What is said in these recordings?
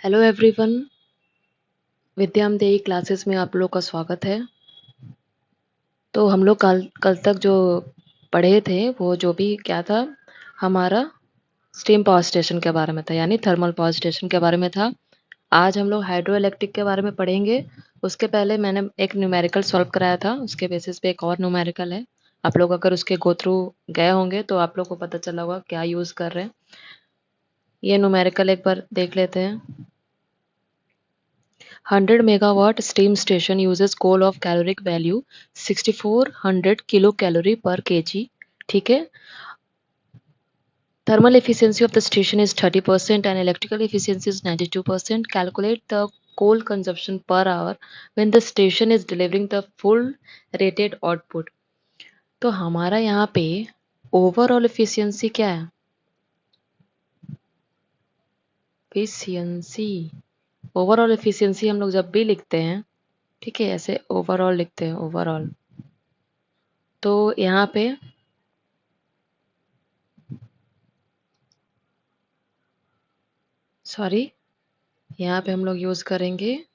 Hello everyone, विद्याम देई classes में आप लोग का स्वागत है। तो हम लोग कल कल तक जो पढ़े थे वो जो भी क्या था, हमारा स्टीम पावर स्टेशन के बारे में था, यानी थर्मल पावर स्टेशन के बारे में था। आज हम लोग हाइड्रो इलेक्ट्रिक के बारे में पढ़ेंगे। उसके पहले मैंने एक न्यूमेरिकल सॉल्व कराया था, उसके बेसिस पे एक और न्यूमेरिकल है। आप लोग अगर उसके गो थ्रू गए होंगे तो आप लोग को पता चला होगा क्या यूज़ कर रहे हैं। ये न्यूमेरिकल एक बार देख लेते हैं। 100 megawatt steam station uses coal of caloric value 6400 kilocalorie per kg. ठीक है। Thermal efficiency of the station is 30% and electrical efficiency is 92%. Calculate the coal consumption per hour when the station is delivering the full rated output. तो हमारा यहाँ पे overall efficiency क्या है? Efficiency, overall efficiency हम लोग जब भी लिखते हैं, ठीक है, ऐसे ओवरऑल लिखते हैं ओवरऑल। तो यहाँ पे सॉरी, यहाँ पे हम लोग यूज करेंगे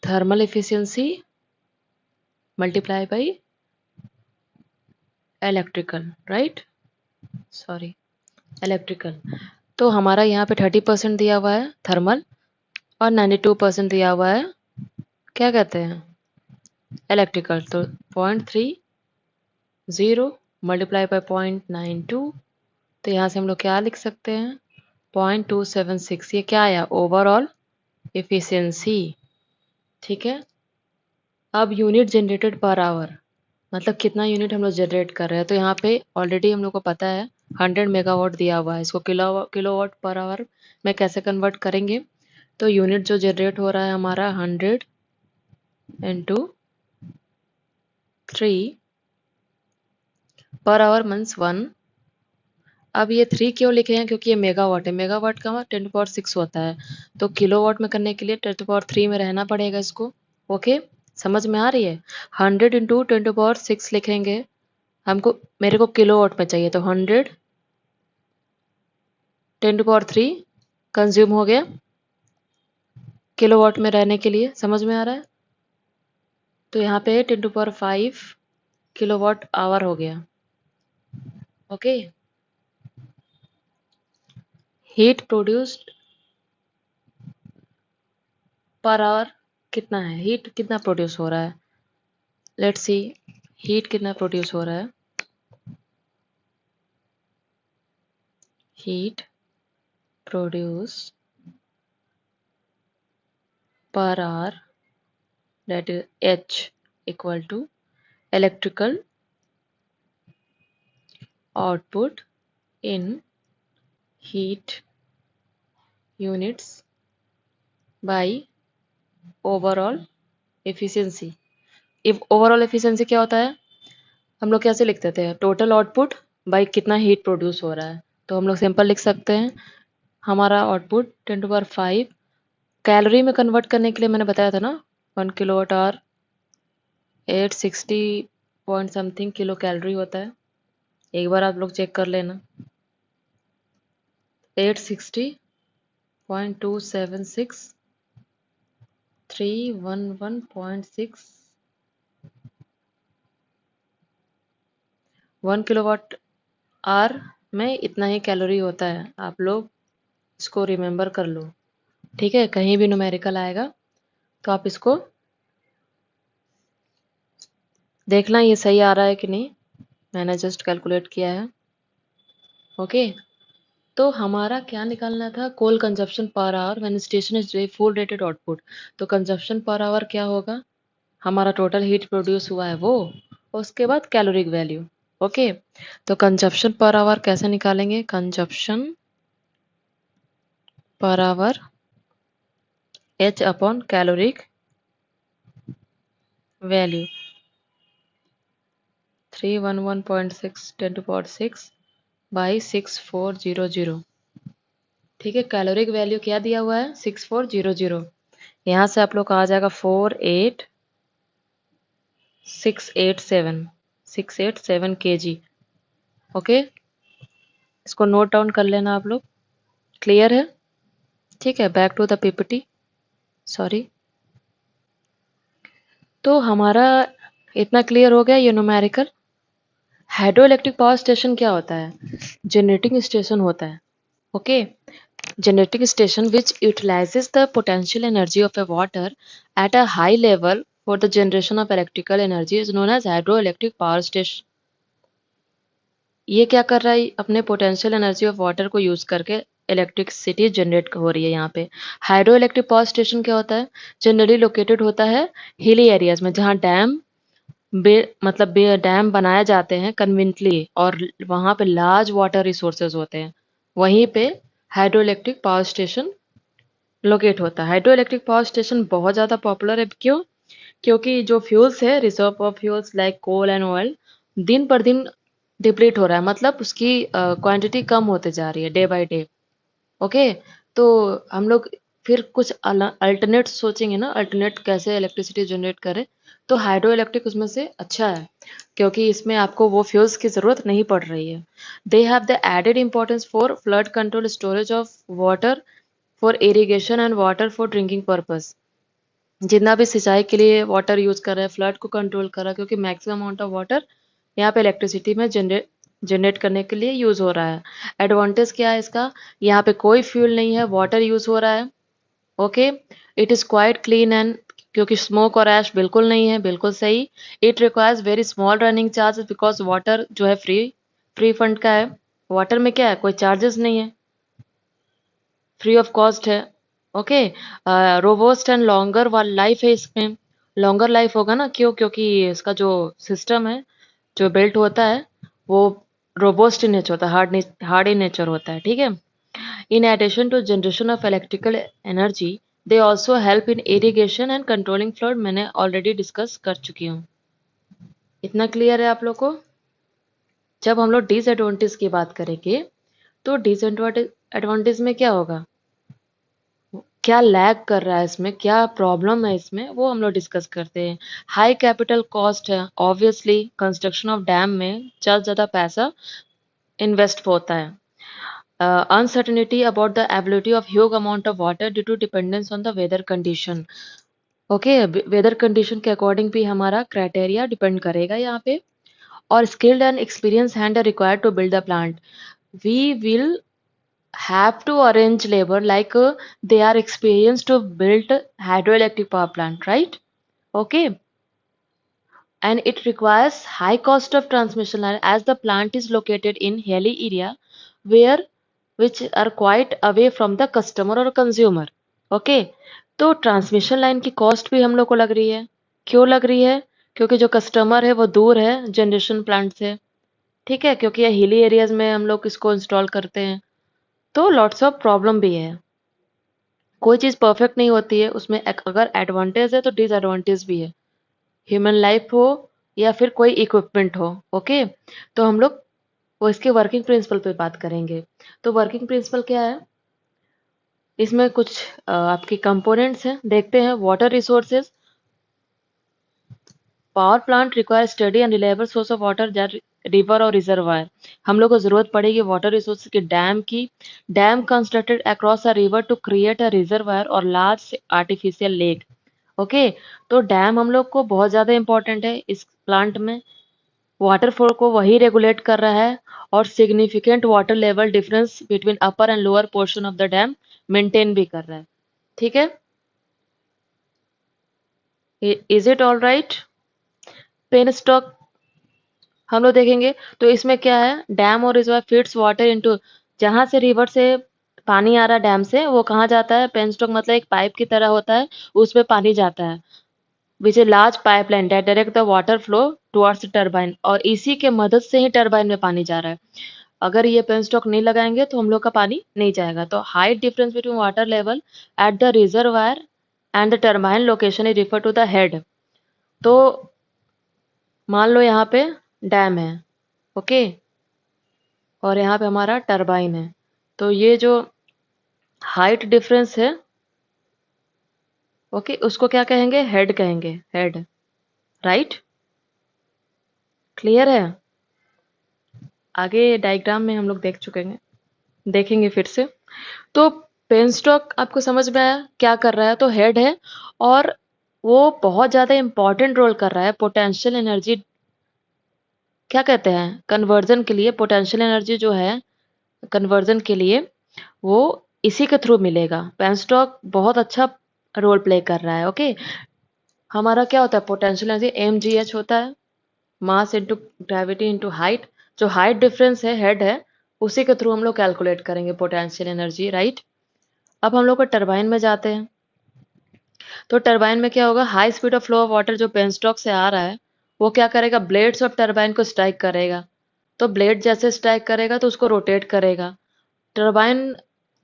thermal efficiency multiply by electrical, right, sorry, electrical. तो हमारा यहाँ पे 30% दिया हुआ है थर्मल और 92% दिया हुआ है क्या कहते हैं, इलेक्ट्रिकल। तो 0.30 मल्टीप्लाई बाई 0.92, तो यहाँ से हम लोग क्या लिख सकते हैं, 0.276। ये क्या आया, ओवरऑल एफिशिएंसी। ठीक है। अब यूनिट जनरेटेड पर आवर, मतलब कितना यूनिट हम लोग जनरेट कर रहे हैं। तो यहाँ पे ऑलरेडी हम लोग को पता है 100 मेगावाट दिया हुआ है, इसको किलोवाट पर आवर में कैसे कन्वर्ट करेंगे। तो यूनिट जो जनरेट हो रहा है हमारा 100 इंटू 3 पर आवर मीन्स 1। अब ये 3 क्यों लिखे हैं, क्योंकि ये मेगावाट है, मेगावाट का 10⁻6 होता है। तो किलोवाट में करने के लिए 10⁻3 में रहना पड़ेगा इसको। ओके, समझ में आ रही है। 100 इंटू 10⁻6 लिखेंगे, हमको मेरे को किलोवाट में चाहिए, तो 100 10⁻3 कंज्यूम हो गया किलोवाट में रहने के लिए। समझ में आ रहा है। तो यहाँ पे 10⁻5 किलोवाट आवर हो गया। Okay, heat produced per hour कितना है, हीट कितना प्रोड्यूस हो रहा है, लेट्स सी हीट कितना प्रोड्यूस हो रहा है। Heat produce per hour, that is H equal to electrical output in heat units by overall efficiency। if overall efficiency क्या होता है, हम लोग कैसे लिख देते हैं, टोटल आउटपुट बाई कितना हीट प्रोड्यूस हो रहा है। तो हम लोग सिंपल लिख सकते हैं, हमारा आउटपुट 10⁻5 कैलोरी में कन्वर्ट करने के लिए मैंने बताया था ना, 1 kilowatt hour 860 point something kilo calorie होता है। एक बार आप लोग चेक कर लेना, 860.276 311.6 1 किलोवाट आवर में इतना ही कैलोरी होता है। आप लोग इसको रिमेंबर कर लो, ठीक है। कहीं भी न्यूमेरिकल आएगा तो आप इसको देखना ये सही आ रहा है कि नहीं, मैंने जस्ट कैलकुलेट किया है। ओके, तो हमारा क्या निकालना था, coal consumption per hour when station is full rated output. तो कंजप्शन पर आवर क्या होगा, हमारा टोटल हीट प्रोड्यूस हुआ है वो, उसके बाद कैलोरिक वैल्यू। ओके, तो कंजप्शन पर आवर कैसे निकालेंगे, consumption per our H upon caloric value 311.6 10⁻6 by 6400। ठीक है, कैलोरिक वैल्यू क्या दिया हुआ है, 6400। यहाँ से आप लोग का आ जाएगा 48687 687 kg। ओके, इसको नोट डाउन कर लेना आप लोग। क्लियर है? ठीक है, back to the PPT. Sorry. तो हमारा इतना क्लियर हो गया ये numerical. Hydro electric power station क्या होता है? जनरेटिंग स्टेशन होता है। Okay. Generating station which utilizes the potential energy of a water at a high level for the generation of electrical energy is known as hydroelectric power station. ये क्या कर रहा है? अपने पोटेंशियल एनर्जी ऑफ वाटर को use करके electricity generate हो रही है यहाँ पे। हाइड्रो इलेक्ट्रिक पावर स्टेशन क्या होता है? जनरली लोकेटेड होता है हिली एरियाज में, जहाँ डैम डैम बनाए जाते हैं कन्वीनियंटली और वहाँ पे लार्ज वाटर रिसोर्सेज होते हैं, वहीं पे hydro electric power station locate होता है। हाइड्रो इलेक्ट्रिक पावर स्टेशन बहुत ज़्यादा पॉपुलर है। क्यों? क्योंकि जो फ्यूल्स है, reserve of fuels like coal and oil, दिन पर दिन डिप्लीट हो रहा है, मतलब उसकी क्वांटिटी कम होते जा रही है डे बाय डे। ओके। तो हम लोग फिर कुछ अल्टरनेट सोचेंगे ना, अल्टरनेट कैसे इलेक्ट्रिसिटी जनरेट करे। तो हाइड्रो इलेक्ट्रिक उसमें से अच्छा है, क्योंकि इसमें आपको वो फ्यूल्स की ज़रूरत नहीं पड़ रही है। They have the added importance for flood control, storage of water for irrigation and water for drinking purpose. जितना भी सिंचाई के लिए वाटर यूज कर रहा है, फ्लड को कंट्रोल कर रहा है, क्योंकि मैक्सिमम अमाउंट ऑफ वाटर यहाँ पे इलेक्ट्रिसिटी में जनरेट करने के लिए यूज हो रहा है। एडवांटेज क्या है इसका? यहाँ पे कोई फ्यूल नहीं है, वाटर यूज हो रहा है। Okay. It is quite clean and, क्योंकि स्मोक और ऐश बिल्कुल नहीं है, बिल्कुल सही। It requires very small running charges because water जो है फ्री फ्री फंड का है। वाटर में क्या है, कोई चार्जेस नहीं है, फ्री ऑफ कॉस्ट है। ओके। रोबोस्ट एंड लॉन्गर वाल लाइफ है इसमें। लॉन्गर लाइफ होगा ना, क्यों? क्योंकि इसका जो सिस्टम है, जो बिल्ट होता है, वो रोबोस्ट इन नेचर होता है, हार्ड इन नेचर होता है। ठीक है। In addition to generation of electrical energy, they also help in irrigation and controlling flood. मैंने ऑलरेडी डिस्कस कर चुकी हूँ। इतना क्लियर है आप लोग को? जब हम लोग डिसएडवांटेज की बात करेंगे, तो डिसएडवांटेज में क्या होगा, क्या लैग कर रहा है इसमें, क्या प्रॉब्लम है इसमें, वो हम लोग डिस्कस करते हैं। हाई कैपिटल कॉस्ट है, ऑब्वियसली कंस्ट्रक्शन ऑफ डैम में ज़्यादा पैसा इन्वेस्ट होता है। Uncertainty about the ability of huge amount of water due to dependence on the weather condition. Okay. Weather condition के अकॉर्डिंग भी हमारा क्राइटेरिया डिपेंड करेगा यहाँ पे। और skilled and experience hand are required to build the plant. We will have to arrange labor like they are experienced to build hydroelectric power plant, right? Okay. And it requires high cost of transmission line as the plant is located in hilly area where which are quite away from the customer or consumer. Okay. तो transmission line की cost भी हम लोग को लग रही है। क्यों लग रही है? क्योंकि जो कस्टमर है वो दूर है जनरेशन प्लांट से। ठीक है, क्योंकि ये हिली एरियाज में हम लोग इसको इंस्टॉल करते हैं, तो लॉट्स ऑफ प्रॉब्लम भी है। कोई चीज़ परफेक्ट नहीं होती है, उसमें अगर एडवांटेज है तो डिसएडवांटेज भी है, ह्यूमन लाइफ हो या फिर कोई इक्विपमेंट हो। ओके। तो हम लोग वो इसके वर्किंग प्रिंसिपल पे बात करेंगे। तो वर्किंग प्रिंसिपल क्या है, इसमें कुछ आपके कंपोनेंट्स हैं, देखते हैं। Water resources, power plant require study and reliable source of water, river और रिजर्वायर। हम लोग को जरूरत पड़ेगी वाटर रिसोर्स के डैम की। Dam constructed across a river to create a reservoir और लार्ज आर्टिफिशियल लेक। ओके। तो डैम हम लोग को बहुत ज़्यादा इंपॉर्टेंट है इस प्लांट में। वाटर फ्लो को वही रेगुलेट कर रहा है और significant water level difference between upper and lower portion of the dam maintain भी कर रहा है। ठीक है। Is it all right? Penstock हम लोग देखेंगे तो इसमें क्या है, डैम और रिजर्वायर फीड्स वाटर इनटू, जहाँ से रिवर से पानी आ रहा है डैम से, वो कहाँ जाता है, पेनस्टॉक मतलब एक पाइप की तरह होता है, उसमें पानी जाता है, which a large pipeline that direct the water flow towards turbine, और इसी के मदद से ही टरबाइन में पानी जा रहा है। अगर ये पेनस्टॉक नहीं लगाएंगे तो हम लोग का पानी नहीं जाएगा। तो height difference between water level at the reservoir and the turbine location is refer to the head. तो मान लो यहाँ पे डैम है, ओके, और यहाँ पे हमारा टरबाइन है, तो ये जो हाइट डिफरेंस है, ओके, उसको क्या कहेंगे, हेड कहेंगे, हेड। राइट? क्लियर है? आगे डायग्राम में हम लोग देखेंगे फिर से। तो पेनस्टॉक आपको समझ में आया क्या कर रहा है? तो हेड है और वो बहुत ज़्यादा इम्पोर्टेंट रोल कर रहा है पोटेंशियल एनर्जी, क्या कहते हैं, कन्वर्जन के लिए। पोटेंशियल एनर्जी जो है कन्वर्जन के लिए वो इसी के थ्रू मिलेगा। पेनस्टॉक बहुत अच्छा रोल प्ले कर रहा है। ओके, हमारा क्या होता है पोटेंशियल एनर्जी? mgh होता है, mass into gravity into height. जो हाइट डिफरेंस है, हेड है, उसी के थ्रू हम लोग कैलकुलेट करेंगे पोटेंशियल एनर्जी, राइट। अब हम लोग को टरबाइन में जाते हैं। तो टरबाइन में क्या होगा? High speed of flow of water जो पेनस्टॉक से आ रहा है वो क्या करेगा? ब्लेड्स ऑफ टरबाइन को स्ट्राइक करेगा। तो ब्लेड जैसे स्ट्राइक करेगा तो उसको रोटेट करेगा। Turbine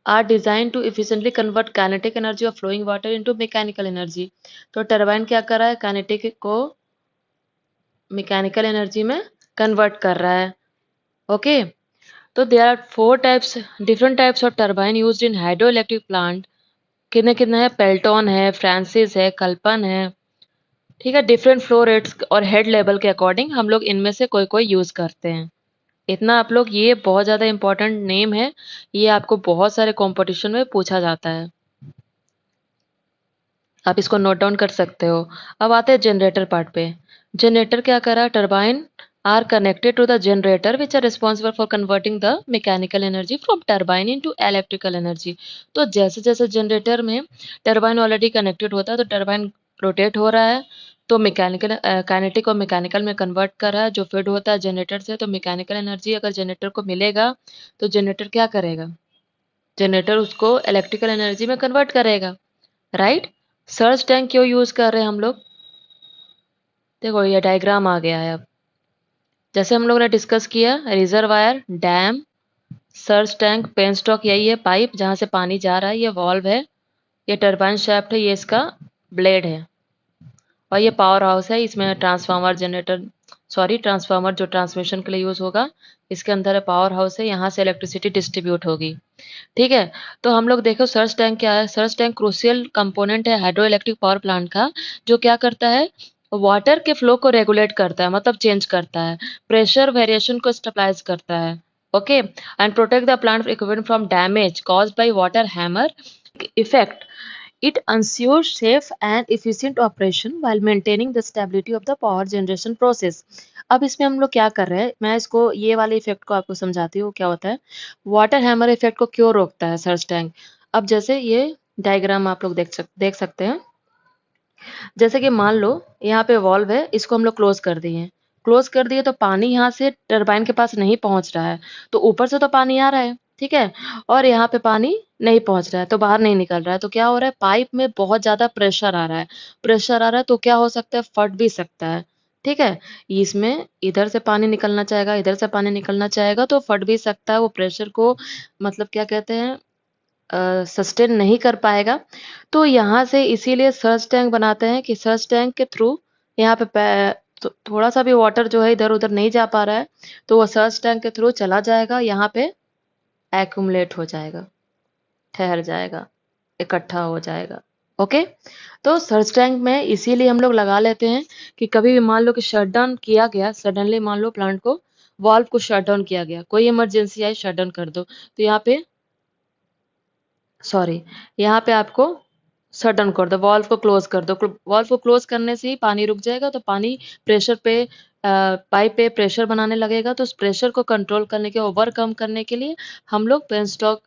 are design to efficiently convert kinetic energy of flowing water into mechanical energy. तो टरबाइन क्या कर रहा है? काइनेटिक को मैकेनिकल एनर्जी में कन्वर्ट कर रहा है। ओके, तो there are four types, different types of turbine used in hydro electric plant. कितने कितने है? पेल्टॉन है, फ्रांसिस है, कल्पन है, ठीक है। डिफरेंट फ्लो रेट्स और हेड लेवल के अकॉर्डिंग हम लोग इनमें से कोई कोई यूज करते हैं। इतना आप लोग, ये बहुत ज़्यादा इंपॉर्टेंट नेम है, ये आपको बहुत सारे कंपटीशन में पूछा जाता है, आप इसको नोट डाउन कर सकते हो। अब आते हैं जनरेटर पार्ट पे। जनरेटर क्या कर रहा है? Turbine are connected to the generator which are responsible for converting the mechanical energy from turbine into electrical energy. तो जैसे जैसे जनरेटर में टरबाइन ऑलरेडी कनेक्टेड होता है तो टरबाइन रोटेट हो रहा है, तो मैकेनिकल काइनेटिक और मैकेनिकल में कन्वर्ट कर रहा है। जो फीड होता है जनरेटर से, तो मैकेनिकल एनर्जी अगर जनरेटर को मिलेगा तो जनरेटर क्या करेगा? जनरेटर उसको इलेक्ट्रिकल एनर्जी में कन्वर्ट करेगा, राइट। सर्च टैंक क्यों यूज कर रहे हैं हम लोग? देखो ये डायग्राम आ गया है। अब जैसे हम लोग ने डिस्कस किया, reservoir, dam, search tank, penstock, यही है पाइप जहां से पानी जा रहा है, ये वॉल्व है, ये टरबाइन शाफ्ट है, ये इसका ब्लेड है, और ये पावर हाउस है। इसमें ट्रांसफार्मर, ट्रांसफार्मर जो ट्रांसमिशन के लिए यूज होगा, इसके अंदर है पावर हाउस है, यहाँ से इलेक्ट्रिसिटी डिस्ट्रीब्यूट होगी, ठीक है। तो हम लोग देखो सर्च टैंक क्या है? सर्च टैंक क्रूशियल कंपोनेंट है हाइड्रो इलेक्ट्रिक पावर प्लांट का, जो क्या करता है? वाटर के फ्लो को रेगुलेट करता है, मतलब चेंज करता है, प्रेशर वेरिएशन को स्टेबलाइज करता है, okay, and protect the plant equipment from damage caused by water hammer effect. It ensures safe and efficient operation while maintaining the stability of the power generation process. अब इसमें हम लोग क्या कर रहे हैं, मैं इसको ये वाले इफेक्ट को आपको समझाती हूँ क्या होता है। वाटर हैमर इफेक्ट को क्यों रोकता है सर्च टैंक? अब जैसे ये डायग्राम आप लोग देख सकते हैं। जैसे कि मान लो यहाँ पे वॉल्व है, इसको हम लोग क्लोज कर दिए तो पानी यहाँ से टरबाइन के पास नहीं पहुंच रहा है, तो ऊपर से तो पानी आ रहा है, ठीक है, और यहाँ पे पानी नहीं पहुंच रहा है, तो बाहर नहीं निकल रहा है। तो क्या हो रहा है? पाइप में बहुत ज्यादा प्रेशर आ रहा है, तो क्या हो सकता है? फट भी सकता है, ठीक है। इसमें इधर से पानी निकलना चाहेगा, इधर से पानी निकलना चाहेगा, तो फट भी सकता है। वो प्रेशर को मतलब क्या कहते हैं, सस्टेन नहीं कर पाएगा। तो यहाँ से इसीलिए सर्च टैंक बनाते हैं कि सर्च टैंक के थ्रू यहाँ पे तो थोड़ा सा भी वाटर जो है इधर उधर नहीं जा पा रहा है, तो वो सर्च टैंक के थ्रू चला जाएगा, यहाँ पे एक्यूमुलेट हो जाएगा, ठहर जाएगा, इकट्ठा हो जाएगा, ओके। तो सर्च टैंक में इसीलिए हम लोग लगा लेते हैं कि कभी भी मान लो कि शट डाउन किया गया, सडनली मान लो प्लांट को, वाल्व को शट डाउन किया गया, कोई इमरजेंसी आई, शट डाउन कर दो, तो यहाँ पे आपको शट डाउन कर दो, वॉल्व को क्लोज कर दो। वॉल्व को क्लोज करने से ही पानी रुक जाएगा, तो पानी प्रेशर पे पाइप पे प्रेशर बनाने लगेगा, तो उस प्रेशर को कंट्रोल करने के, ओवरकम करने के लिए हम लोग पेनस्टॉक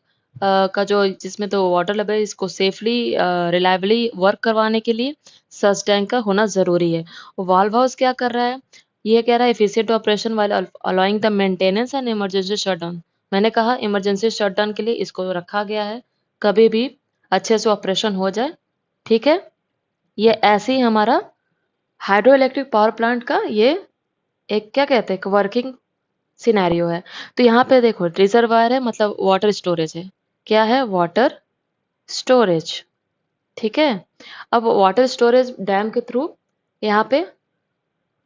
का जो जिसमें तो वाटर लेवल है, इसको सेफली रिलायबली वर्क करवाने के लिए सर्च टैंक का होना जरूरी है। वाल्व हाउस क्या कर रहा है? ये कह रहा है efficient operation while allowing the maintenance and emergency shutdown. मैंने कहा इमरजेंसी शटडाउन के लिए इसको रखा गया है, कभी भी अच्छे से ऑपरेशन हो जाए, ठीक है। ये ऐसे ही हमारा हाइड्रो इलेक्ट्रिक पावर प्लांट का ये एक क्या कहते हैं, वर्किंग सिनेरियो है। तो यहाँ पे देखो रिजर्वायर है, मतलब वाटर स्टोरेज है। क्या है? वाटर स्टोरेज, ठीक है। अब वाटर स्टोरेज डैम के थ्रू यहाँ पे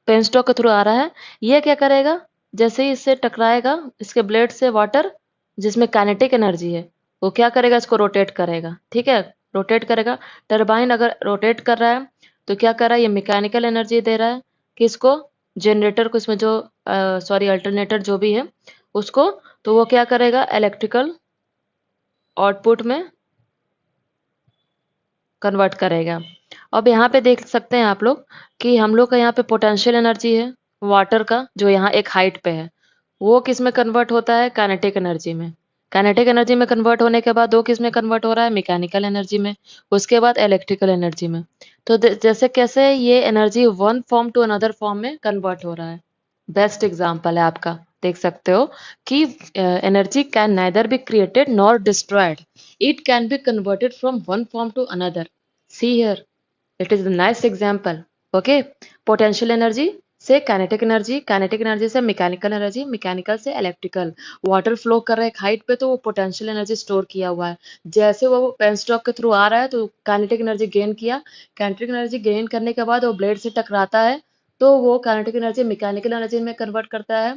पेनस्टॉक के थ्रू आ रहा है। ये क्या करेगा? जैसे ही इससे टकराएगा, इसके ब्लेड से वाटर, जिसमें काइनेटिक एनर्जी है, वो क्या करेगा? इसको रोटेट करेगा, ठीक है, रोटेट करेगा। टरबाइन अगर रोटेट कर रहा है तो क्या कर रहा है? ये मैकेनिकल एनर्जी दे रहा है कि इसको जनरेटर को, इसमें जो अल्टरनेटर जो भी है उसको, तो वो क्या करेगा, इलेक्ट्रिकल आउटपुट में कन्वर्ट करेगा। अब यहाँ पे देख सकते हैं आप लोग कि हम लोग का यहाँ पे पोटेंशियल एनर्जी है वाटर का, जो यहाँ एक हाइट पे है, वो किस में कन्वर्ट होता है, काइनेटिक एनर्जी में। काइनेटिक एनर्जी में कन्वर्ट होने के बाद वो किस में कन्वर्ट हो रहा है, मैकेनिकल एनर्जी में, उसके बाद इलेक्ट्रिकल एनर्जी में। तो जैसे कैसे ये energy one form to another form में कन्वर्ट हो रहा है। बेस्ट एग्जाम्पल है आपका, देख सकते हो कि energy can neither be created nor destroyed, it can be converted from one form to another. See here, it is the nice example. Okay, potential energy से काइनेटिक एनर्जी, काइनेटिक एनर्जी से mechanical energy, mechanical से electrical. Water flow कर रहा है एक height पे, तो वो पोटेंशियल एनर्जी स्टोर किया हुआ है। जैसे वो पेन स्टॉक के थ्रू आ रहा है तो काइनेटिक एनर्जी गेन किया, काइनेटिक एनर्जी गेन करने के बाद वो ब्लेड से टकराता है, तो वो काइनेटिक एनर्जी मैकेनिकल एनर्जी में कन्वर्ट करता है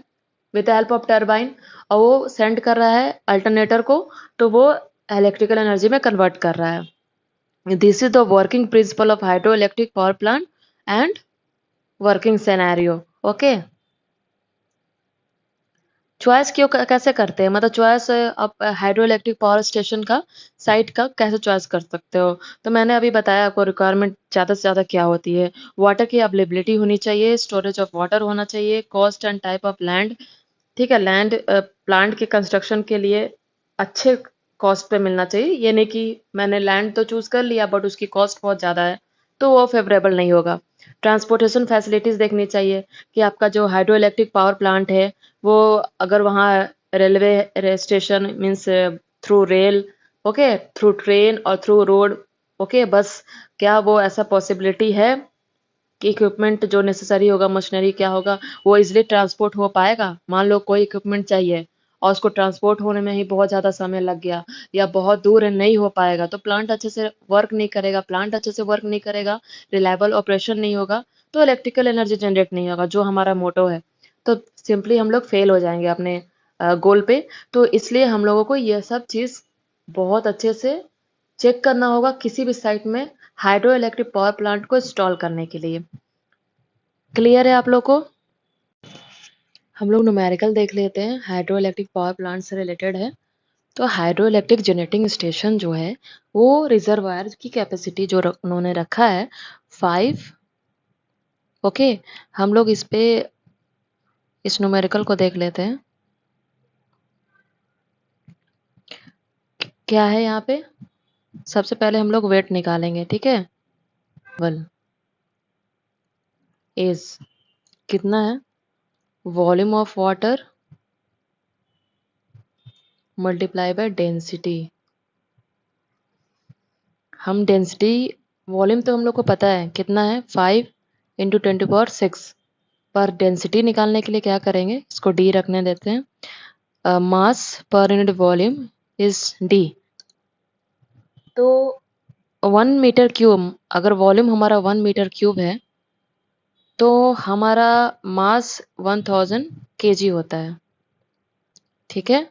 विद हेल्प ऑफ टर्बाइन, और वो सेंड कर रहा है अल्टरनेटर को, तो वो इलेक्ट्रिकल एनर्जी में कन्वर्ट कर रहा है। This is the working principle of hydroelectric power plant and working scenario. Okay. Choice क्यों कैसे करते हैं, मतलब चॉइस आप हाइड्रो इलेक्ट्रिक पावर स्टेशन का साइट का कैसे चॉइस कर सकते हो। तो मैंने अभी बताया आपको रिक्वायरमेंट ज़्यादा से ज़्यादा क्या होती है। वाटर की अवेलेबिलिटी होनी चाहिए, स्टोरेज ऑफ वाटर होना चाहिए, cost and type of land. ठीक है, लैंड प्लांट के कंस्ट्रक्शन के लिए अच्छे कॉस्ट पे मिलना चाहिए। ये नहीं कि मैंने लैंड तो चूज कर लिया बट उसकी कॉस्ट बहुत ज़्यादा है, तो वो फेवरेबल नहीं होगा। ट्रांसपोर्टेशन फैसिलिटीज़ देखनी चाहिए कि आपका जो हाइड्रो इलेक्ट्रिक पावर प्लांट है, वो अगर वहाँ railway station means through rail, okay, through train और थ्रू रोड, ओके, बस, क्या वो ऐसा पॉसिबिलिटी है कि इक्विपमेंट जो नेसेसरी होगा, मशीनरी क्या होगा, वो इजिली ट्रांसपोर्ट हो पाएगा। मान लो कोई इक्विपमेंट चाहिए और उसको ट्रांसपोर्ट होने में ही बहुत ज़्यादा समय लग गया, या बहुत दूर है, नहीं हो पाएगा, तो प्लांट अच्छे से वर्क नहीं करेगा, प्लांट अच्छे से वर्क नहीं करेगा, रिलायबल ऑपरेशन नहीं होगा, तो इलेक्ट्रिकल एनर्जी जनरेट नहीं होगा, जो हमारा मोटो है। तो सिंपली हम लोग फेल हो जाएंगे अपने गोल पे। तो इसलिए हम लोगों को यह सब चीज़ बहुत अच्छे से चेक करना होगा किसी भी साइट में हाइड्रो इलेक्ट्रिक पावर प्लांट को इंस्टॉल करने के लिए। क्लियर है आप लोग को। हम लोग न्यूमेरिकल देख लेते हैं, हाइड्रो इलेक्ट्रिक पावर प्लांट से रिलेटेड है। तो हाइड्रो इलेक्ट्रिक जनरेटिंग स्टेशन जो है, वो रिजर्वायर की कैपेसिटी जो उन्होंने रखा है 5। ओके, हम लोग इस पे इस न्यूमेरिकल को देख लेते हैं। क्या है यहाँ पे, सबसे पहले हम लोग वेट निकालेंगे, ठीक है। वल इज कितना है, volume of water multiply by density. हम डेंसिटी, वॉल्यूम तो हम लोग को पता है कितना है, 5 इंटू 10⁶, पर डेंसिटी निकालने के लिए क्या करेंगे, इसको डी रखने देते हैं। मास per unit volume is D. तो 1 मीटर क्यूब, अगर वॉल्यूम हमारा 1 मीटर क्यूब है, तो हमारा मास 1000 kg होता है, ठीक है।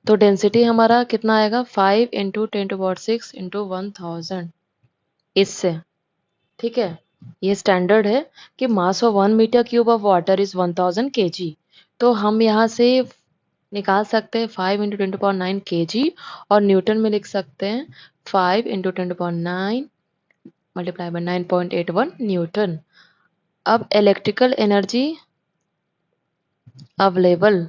तो डेंसिटी हमारा कितना आएगा, 5 इंटू 10⁶ इंटू 1000, इससे, ठीक है। ये स्टैंडर्ड है कि mass of 1 metre cube of water is 1000 kg। तो हम यहाँ से निकाल सकते हैं 5 इंटू 10⁹ और न्यूटन में लिख सकते हैं 5 इंटू 10⁹ मल्टीप्लाई बाय 9.81 न्यूटन। अब electrical energy available,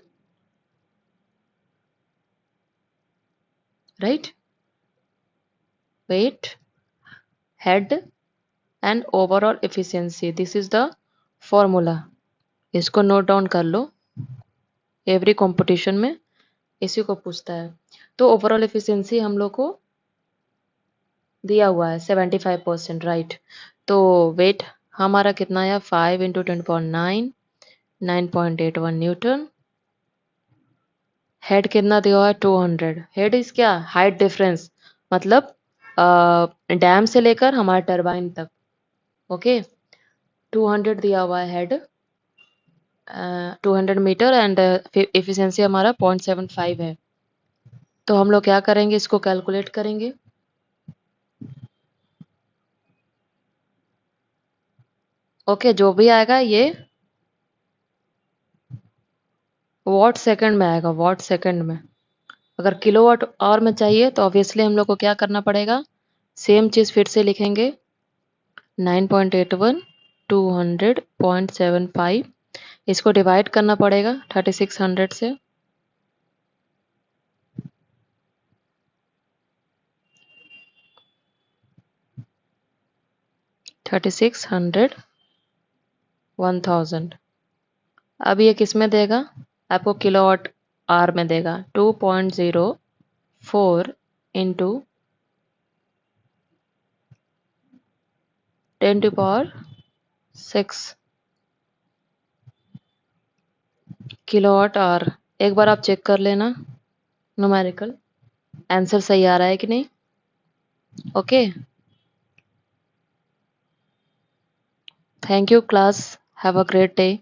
right, weight, head and overall efficiency, this is the formula. इसको नोट डाउन कर लो, एवरी कंपटीशन में इसी को पूछता है। तो ओवरऑल एफिशिएंसी हम लोग को दिया हुआ है 75%, राइट। तो वेट हमारा कितना है, 5 इंटू 10⁹ 9.81 न्यूटन। हेड कितना दिया हुआ है, 200। हेड इज क्या, हाइट डिफरेंस, मतलब डैम से लेकर हमारा टरबाइन तक, ओके। 200 दिया हुआ है हेड, 200 मीटर, एंड एफिशिएंसी हमारा 0.75 है। तो हम लोग क्या करेंगे, इसको कैलकुलेट करेंगे। ओके, जो भी आएगा ये वॉट सेकंड में आएगा, वॉट सेकंड में। अगर किलोवाट आवर में चाहिए तो ऑब्वियसली हम लोग को क्या करना पड़ेगा, सेम चीज़ फिर से लिखेंगे, 9.81 200.75, इसको डिवाइड करना पड़ेगा 3600 से। 3600 1000। अब ये किस में देगा, आपको किलोवाट आवर में देगा। 2.04 इंटू 10⁶ किलोवाट आवर। एक बार आप चेक कर लेना न्यूमेरिकल आंसर सही आ रहा है कि नहीं। Okay, thank you class, have a great day.